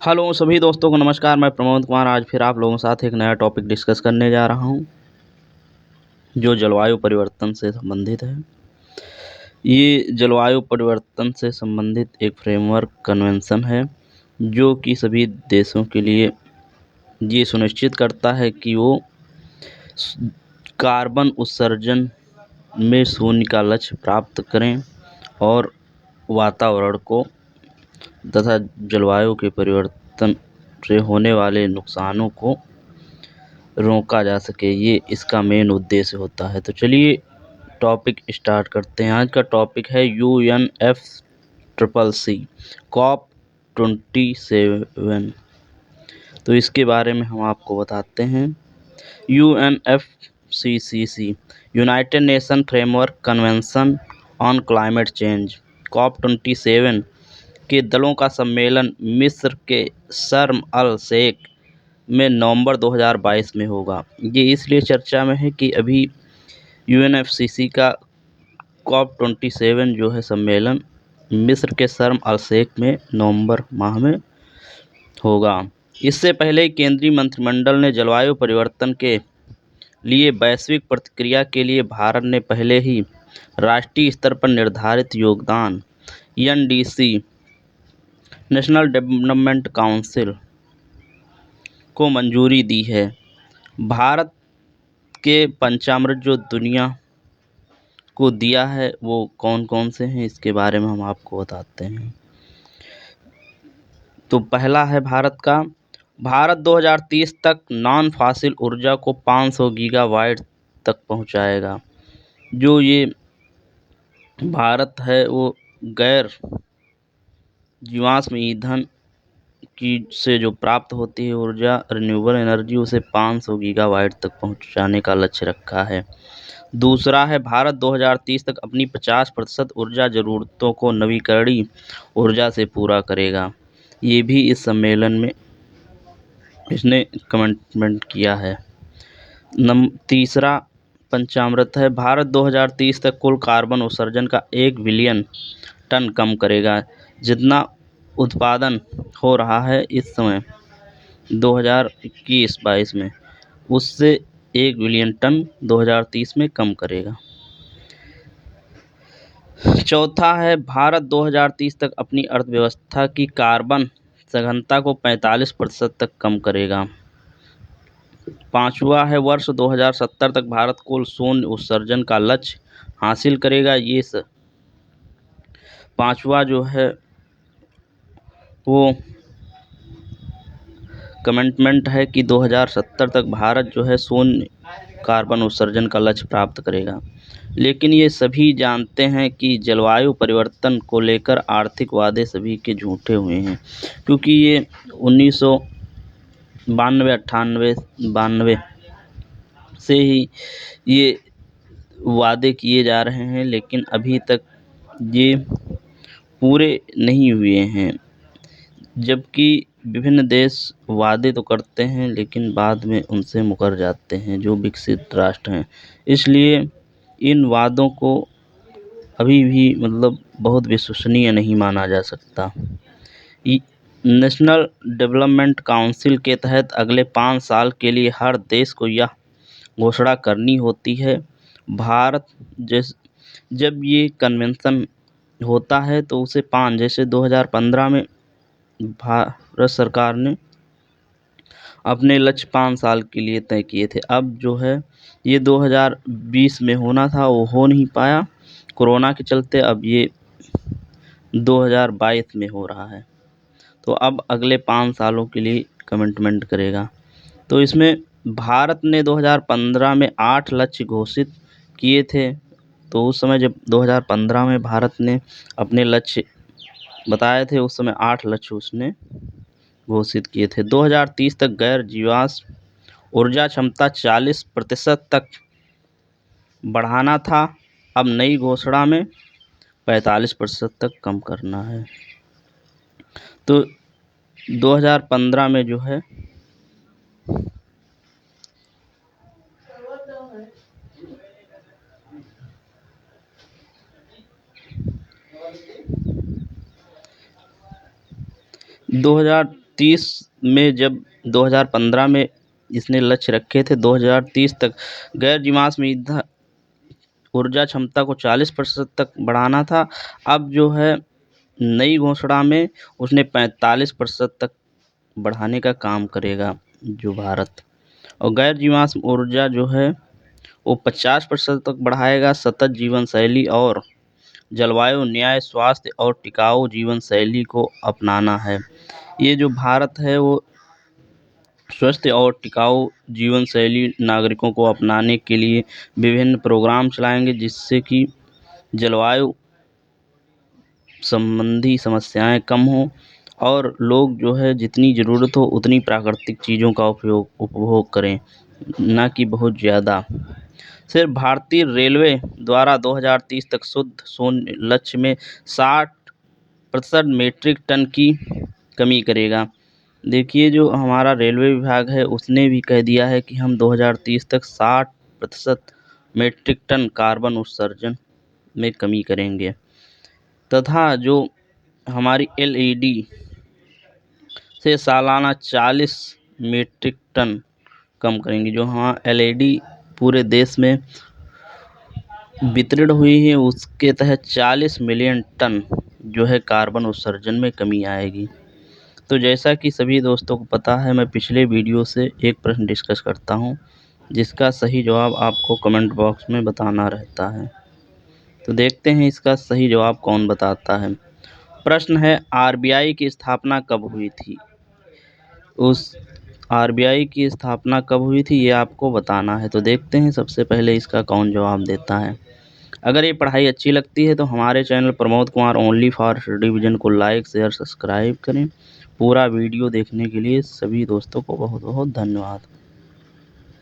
Hello सभी दोस्तों को नमस्कार। मैं प्रमोद कुमार आज फिर आप लोगों के साथ एक नया टॉपिक डिस्कस करने जा रहा हूं जो जलवायु परिवर्तन से संबंधित है। ये जलवायु परिवर्तन से संबंधित एक फ्रेमवर्क कन्वेंशन है जो कि सभी देशों के लिए ये सुनिश्चित करता है कि वो कार्बन उत्सर्जन में शून्य का लक्ष्य प्राप्त करें और वातावरण को तथा जलवायु के परिवर्तन से होने वाले नुकसानों को रोका जा सके। ये इसका मेन उद्देश्य होता है। तो चलिए टॉपिक स्टार्ट करते हैं। आज का टॉपिक है UNFCCC COP27। तो इसके बारे में हम आपको बताते हैं। UNFCCC United nation framework convention on climate change COP27 के दलों का सम्मेलन मिस्र के शर्म अल शेख में नवंबर 2022 में होगा। ये इसलिए चर्चा में है कि अभी UNFCCC का COP27 जो है सम्मेलन मिस्र के शर्म अल शेख में नवंबर माह में होगा। इससे पहले केंद्रीय मंत्रिमंडल ने जलवायु परिवर्तन के लिए वैश्विक प्रतिक्रिया के लिए भारत ने पहले ही राष्ट्रीय स्तर पर निर्धारित योगदान NDC नेशनल डेवलपमेंट काउंसिल को मंजूरी दी है। भारत के पंचामृत जो दुनिया को दिया है वो कौन कौन से हैं इसके बारे में हम आपको बताते हैं। तो पहला है भारत 2030 तक नॉन फॉसिल ऊर्जा को 500 गीगावाट तक पहुंचाएगा। जो ये भारत है वो गैर जीवाश्म ईंधन की से जो प्राप्त होती है ऊर्जा रिन्यूएबल एनर्जी उसे 500 गीगावाट तक पहुंचाने का लक्ष्य रखा है। दूसरा है भारत 2030 तक अपनी 50% ऊर्जा ज़रूरतों को नवीकरणीय ऊर्जा से पूरा करेगा। ये भी इस सम्मेलन में इसने कमिटमेंट किया है। तीसरा पंचामृत है भारत 2030 तक कुल कार्बन उत्सर्जन का 1 बिलियन टन कम करेगा। जितना उत्पादन हो रहा है इस समय 2021-22 में उससे 1 बिलियन टन 2030 में कम करेगा। चौथा है भारत 2030 तक अपनी अर्थव्यवस्था की कार्बन सघनता को 45% तक कम करेगा। पांचवा है वर्ष 2070 तक भारत कुल शून्य उत्सर्जन का लक्ष्य हासिल करेगा। ये पांचवा जो है वो कमिटमेंट है कि 2070 तक भारत जो है शून्य कार्बन उत्सर्जन का लक्ष्य प्राप्त करेगा। लेकिन ये सभी जानते हैं कि जलवायु परिवर्तन को लेकर आर्थिक वादे सभी के झूठे हुए हैं, क्योंकि ये 1992 से ही ये वादे किए जा रहे हैं, लेकिन अभी तक ये पूरे नहीं हुए हैं। जबकि विभिन्न देश वादे तो करते हैं लेकिन बाद में उनसे मुकर जाते हैं जो विकसित राष्ट्र हैं। इसलिए इन वादों को अभी भी बहुत विश्वसनीय नहीं माना जा सकता। नेशनल डेवलपमेंट काउंसिल के तहत अगले 5 साल के लिए हर देश को यह घोषणा करनी होती है। भारत जब ये कन्वेंशन होता है तो उसे जैसे 2015 में भारत सरकार ने अपने लक्ष्य 5 साल के लिए तय किए थे। अब जो है ये 2020 में होना था, वो हो नहीं पाया कोरोना के चलते। अब ये 2022 में हो रहा है, तो अब अगले 5 सालों के लिए कमिटमेंट करेगा। तो इसमें भारत ने 2015 में 8 लक्ष्य घोषित किए थे। तो उस समय जब 2015 में भारत ने अपने लक्ष्य बताए थे उस समय 8 लक्ष्य उसने घोषित किए थे। 2030 तक गैर जीवाश्म ऊर्जा क्षमता 40% तक बढ़ाना था। अब नई घोषणा में 45% तक कम करना है। तो 2015 में जो है दो हजार 2030 में, जब 2015 में इसने लक्ष्य रखे थे 2030 तक गैर जीवाश्म ईंधन ऊर्जा क्षमता को 40% तक बढ़ाना था। अब जो है नई घोषणा में उसने 45% तक बढ़ाने का काम करेगा जो भारत। और गैर जीवाश्म ऊर्जा जो है वो 50% तक बढ़ाएगा। सतत जीवन शैली और जलवायु न्याय, स्वास्थ्य और टिकाऊ जीवन शैली को अपनाना है। ये जो भारत है वो स्वस्थ और टिकाऊ जीवन शैली नागरिकों को अपनाने के लिए विभिन्न प्रोग्राम चलाएंगे, जिससे कि जलवायु संबंधी समस्याएं कम हों और लोग जो है जितनी ज़रूरत हो उतनी प्राकृतिक चीज़ों का उपभोग करें, ना कि बहुत ज़्यादा। सिर्फ भारतीय रेलवे द्वारा 2030 तक शुद्ध शून्य लक्ष्य में 60% मीट्रिक टन की कमी करेगा। देखिए, जो हमारा रेलवे विभाग है उसने भी कह दिया है कि हम 2030 तक 60% मीट्रिक टन कार्बन उत्सर्जन में कमी करेंगे। तथा जो हमारी एलईडी से सालाना 40 मीट्रिक टन कम करेंगे। जो हाँ एलईडी पूरे देश में वितरित हुई है उसके तहत 40 मिलियन टन जो है कार्बन उत्सर्जन में कमी आएगी। तो जैसा कि सभी दोस्तों को पता है, मैं पिछले वीडियो से एक प्रश्न डिस्कस करता हूँ जिसका सही जवाब आपको कमेंट बॉक्स में बताना रहता है। तो देखते हैं इसका सही जवाब कौन बताता है। प्रश्न है, आरबीआई की स्थापना कब हुई थी? उस आरबीआई की स्थापना कब हुई थी ये आपको बताना है। तो देखते हैं सबसे पहले इसका कौन जवाब देता है। अगर ये पढ़ाई अच्छी लगती है तो हमारे channel Pramod Kumar only for revision को लाइक, शेयर, सब्सक्राइब करें। पूरा वीडियो देखने के लिए सभी दोस्तों को बहुत बहुत धन्यवाद।